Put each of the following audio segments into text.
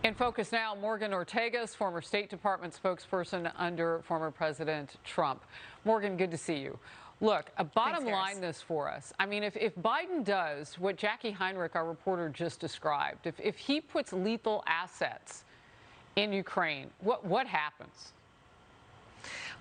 In focus now, Morgan Ortagus, former State Department spokesperson under former President Trump. Morgan, good to see you. Look, bottom line this for us. I mean, if Biden does what Jackie Heinrich, our reporter, just described, if he puts lethal assets in Ukraine, what happens?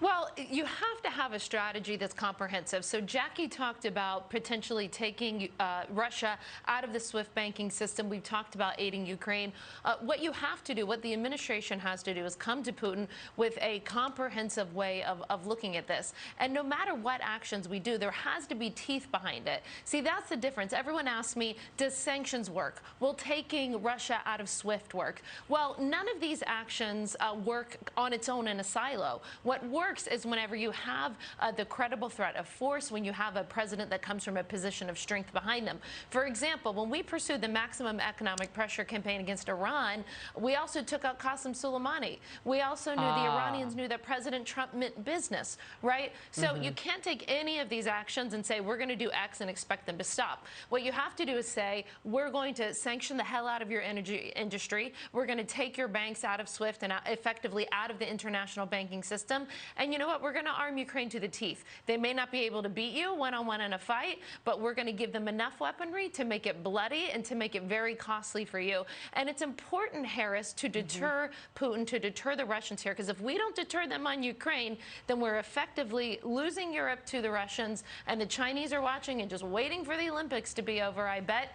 Well, you have to have a strategy that's comprehensive. So Jackie talked about potentially taking Russia out of the SWIFT banking system. We've talked about aiding Ukraine. What you have to do, what the administration has to do, is come to Putin with a comprehensive way of looking at this. And no matter what actions we do, there has to be teeth behind it. See, that's the difference. Everyone asks me, does sanctions work? Will taking Russia out of SWIFT work? Well, none of these actions work on its own in a silo. What works is whenever you have the credible threat of force, when you have a president that comes from a position of strength behind them. For example, when we pursued the maximum economic pressure campaign against Iran, we also took out Qasem Soleimani. We also knew the Iranians knew that President Trump meant business, right? So you can't take any of these actions and say, we're going to do X and expect them to stop. What you have to do is say, we're going to sanction the hell out of your energy industry. We're going to take your banks out of SWIFT and effectively out of the international banking system. And you know what? We're going to arm Ukraine to the teeth. They may not be able to beat you one-on-one in a fight, but we're going to give them enough weaponry to make it bloody and to make it very costly for you. And it's important, Harris, to deter Putin, to deter the Russians here, because if we don't deter them on Ukraine, then we're effectively losing Europe to the Russians, and the Chinese are watching and just waiting for the Olympics to be over, I bet,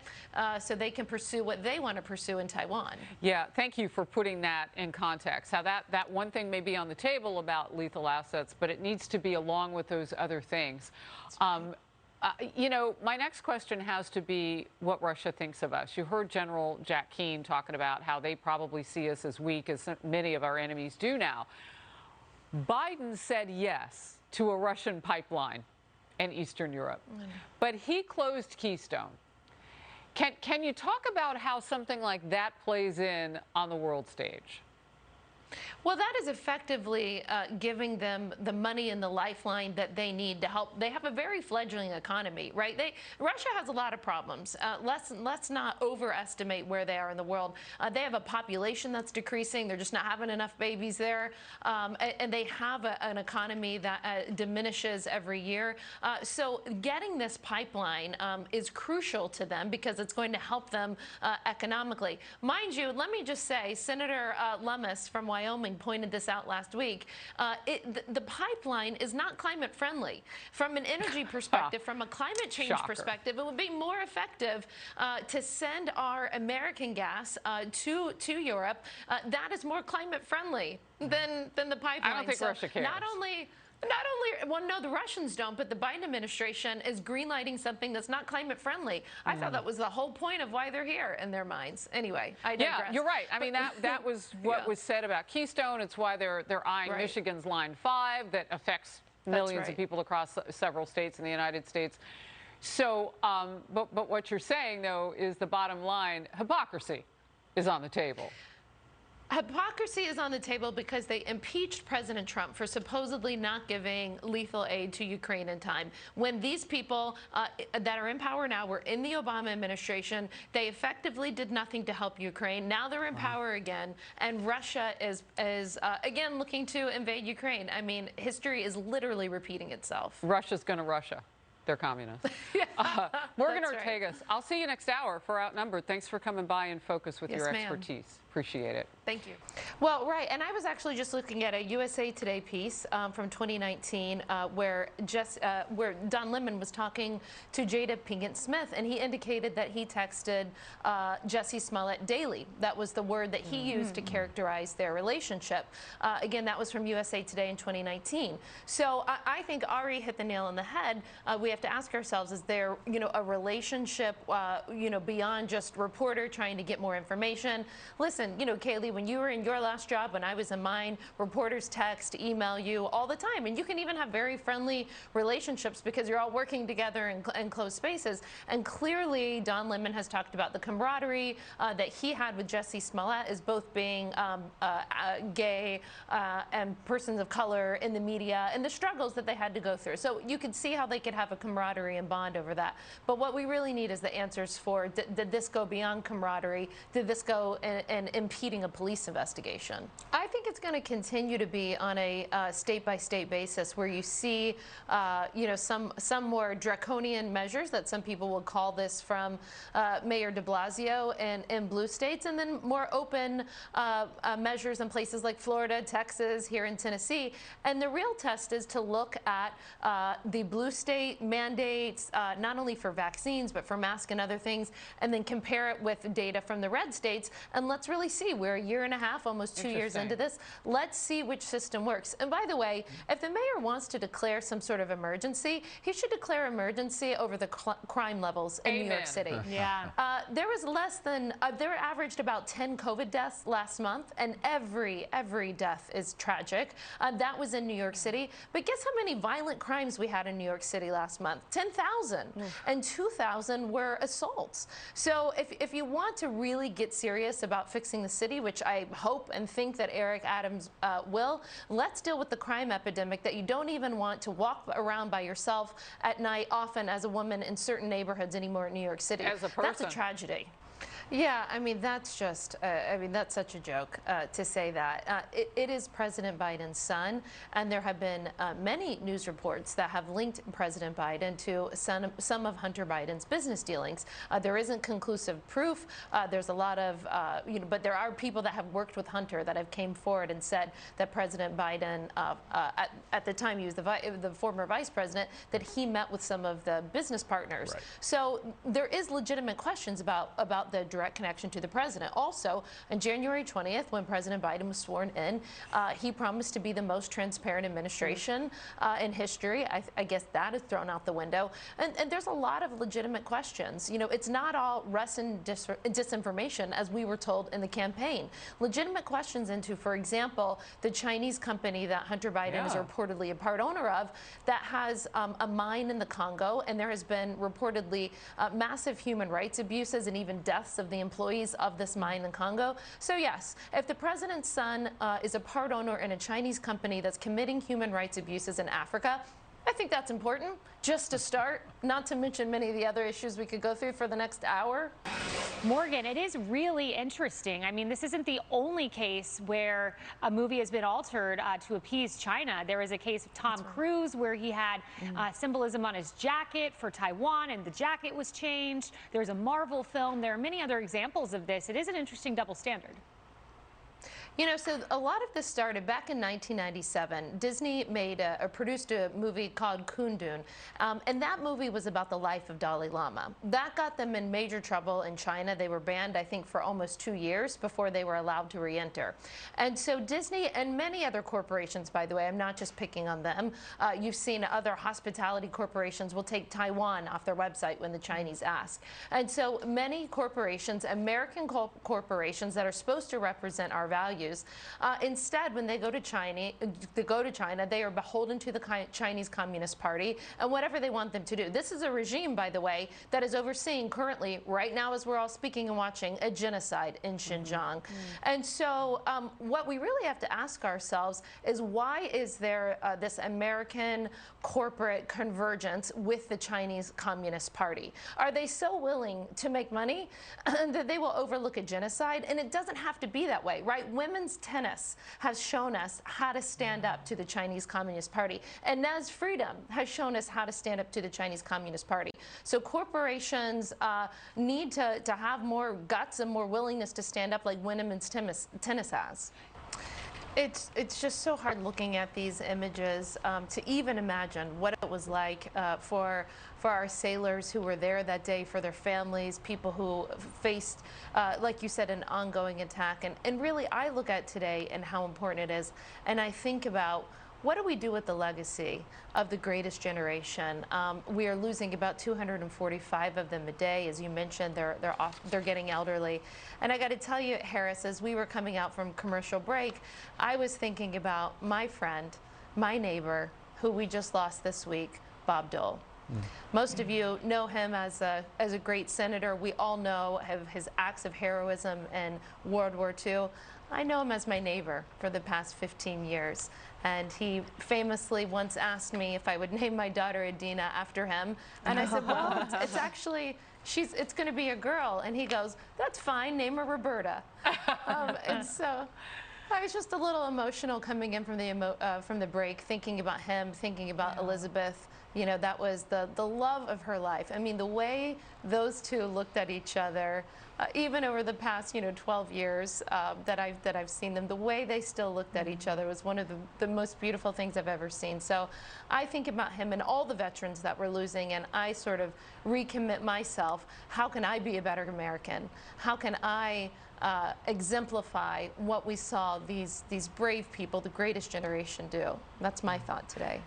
so they can pursue what they want to pursue in Taiwan. Yeah, thank you for putting that in context. How that one thing may be on the table about lethal assets, but it needs to be along with those other things. You know, my next question has to be what Russia thinks of us. You heard General Jack Keane talking about how they probably see us as weak, as many of our enemies do now. Biden said yes to a Russian pipeline in Eastern Europe, but he closed Keystone. Can you talk about how something like that plays in on the world stage? Well, that is effectively giving them the money and the lifeline that they need to help. They have a very fledgling economy, right? Russia has a lot of problems. Let's not overestimate where they are in the world. They have a population that's decreasing. They're just not having enough babies there. And they have an economy that diminishes every year. So getting this pipeline is crucial to them because it's going to help them economically. Mind you, let me just say, Senator Lummis from Wyoming pointed this out last week. The pipeline is not climate friendly. From an energy perspective, from a climate change perspective, it would be more effective to send our American gas to Europe. That is more climate friendly than the pipeline. I don't think Russia cares. Well, no, the Russians don't, but the Biden administration is greenlighting something that's not climate friendly. I thought that was the whole point of why they're here in their minds. Anyway, I digress. Yeah, you're right. I mean, that was what was said about Keystone. It's why they're eyeing Michigan's Line 5 that affects millions of people across several states in the United States. So, but what you're saying, though, is the bottom line, hypocrisy is on the table. Hypocrisy is on the table because they impeached President Trump for supposedly not giving lethal aid to Ukraine in time. When these people that are in power now were in the Obama administration, they effectively did nothing to help Ukraine. Now they're in power again, and Russia is again looking to invade Ukraine. I mean, history is literally repeating itself. Russia's going to Russia. They're communists. Morgan Ortagus, I'll see you next hour for Outnumbered. Thanks for coming by and focus with your expertise. Appreciate it. Thank you. Well, right, and I was actually just looking at a USA Today piece from 2019 where Don Lemon was talking to Jada Pinkett Smith, and he indicated that he texted Jussie Smollett daily. That was the word that he used to characterize their relationship. Again, that was from USA Today in 2019. So I think Ari hit the nail on the head. We have to ask ourselves, is there, a relationship, beyond just reporter trying to get more information? Listen, Kaylee, when you were in your last job, when I was in mine, reporters text, email you all the time. And you can even have very friendly relationships because you're all working together in closed spaces. And clearly, Don Lemon has talked about the camaraderie that he had with Jussie Smollett as both being gay and persons of color in the media and the struggles that they had to go through. So you could see how they could have a camaraderie and bond over that. But what we really need is the answers for, did this go beyond camaraderie? Did this go in impeding a police investigation? I think it's going to continue to be on a state-by-state basis, where you see, some more draconian measures that some people will call this from Mayor de Blasio in blue states, and then more open measures in places like Florida, Texas, here in Tennessee. And the real test is to look at the blue state mandates, not only for vaccines, but for masks and other things, and then compare it with data from the red states. And let's really see. We're a year and a half, almost 2 years into this. Let's see which system works. And by the way, if the mayor wants to declare some sort of emergency, he should declare emergency over the crime levels in New York City. Yeah. There was less than, there averaged about 10 COVID deaths last month, and every death is tragic. That was in New York City. But guess how many violent crimes we had in New York City last month? 10,000. And 2,000 were assaults. So if you want to really get serious about fixing the city, which I hope and think that Eric Adams will, let's deal with the crime epidemic that you don't even want to walk around by yourself at night, often as a woman in certain neighborhoods anymore in New York City. As a person. That's a tragedy. Yeah, I mean, that's just, that's such a joke to say that. It is President Biden's son, and there have been many news reports that have linked President Biden to some of Hunter Biden's business dealings. There isn't conclusive proof. There's a lot of, but there are people that have worked with Hunter that have came forward and said that President Biden, at the time he was the former vice president, that he met with some of the business partners. Right. So there is legitimate questions about the direct connection to the president. Also, on January 20th, when President Biden was sworn in, he promised to be the most transparent administration in history. I guess that is thrown out the window. And there's a lot of legitimate questions. It's not all Russian disinformation, as we were told in the campaign. Legitimate questions into, for example, the Chinese company that Hunter Biden is reportedly a part owner of, that has a mine in the Congo, and there has been reportedly massive human rights abuses and even deaths of the employees of this mine in Congo. So yes, if the president's son is a part owner in a Chinese company that's committing human rights abuses in Africa, I think that's important, just to start, not to mention many of the other issues we could go through for the next hour. Morgan, it is really interesting. I mean, this isn't the only case where a movie has been altered to appease China. There is a case of Tom Cruise where he had symbolism on his jacket for Taiwan, and the jacket was changed. There's a Marvel film. There are many other examples of this. It is an interesting double standard. So a lot of this started back in 1997. Disney produced a movie called Kundun, and that movie was about the life of Dalai Lama. That got them in major trouble in China. They were banned, I think, for almost 2 years before they were allowed to re-enter. And so Disney and many other corporations, by the way, I'm not just picking on them. You've seen other hospitality corporations will take Taiwan off their website when the Chinese ask. And so many corporations, American corporations that are supposed to represent our values, instead, when they go to China, they are beholden to the Chinese Communist Party and whatever they want them to do. This is a regime, by the way, that is overseeing currently, right now as we're all speaking and watching, a genocide in Xinjiang. And so what we really have to ask ourselves is, why is there this American corporate convergence with the Chinese Communist Party? Are they so willing to make money that they will overlook a genocide? And it doesn't have to be that way, right? Women's tennis has shown us how to stand up to the Chinese Communist Party, and Naz Freedom has shown us how to stand up to the Chinese Communist Party. So corporations need to have more guts and more willingness to stand up, like women's tennis has. It's just so hard looking at these images to even imagine what it was like for our sailors who were there that day, for their families, people who faced, like you said, an ongoing attack. And really, I look at today and how important it is, and I think about, what do we do with the legacy of the greatest generation? We are losing about 245 of them a day. As you mentioned, they're getting elderly. And I got to tell you, Harris, as we were coming out from commercial break, I was thinking about my friend, my neighbor, who we just lost this week, Bob Dole. Most of you know him as a great senator. We all know of his acts of heroism in World War II. I know him as my neighbor for the past 15 years. And he famously once asked me if I would name my daughter Adina after him. And I said, well, it's actually, it's going to be a girl. And he goes, that's fine, name her Roberta. And so I was just a little emotional coming in from the break, thinking about him, thinking about Elizabeth. You know, that was the love of her life. I mean, the way those two looked at each other, even over the past, 12 years that I've seen them, the way they still looked at each other was one of the most beautiful things I've ever seen. So I think about him and all the veterans that we're losing, and I sort of recommit myself. How can I be a better American? How can I exemplify what we saw these brave people, the greatest generation, do? That's my thought today.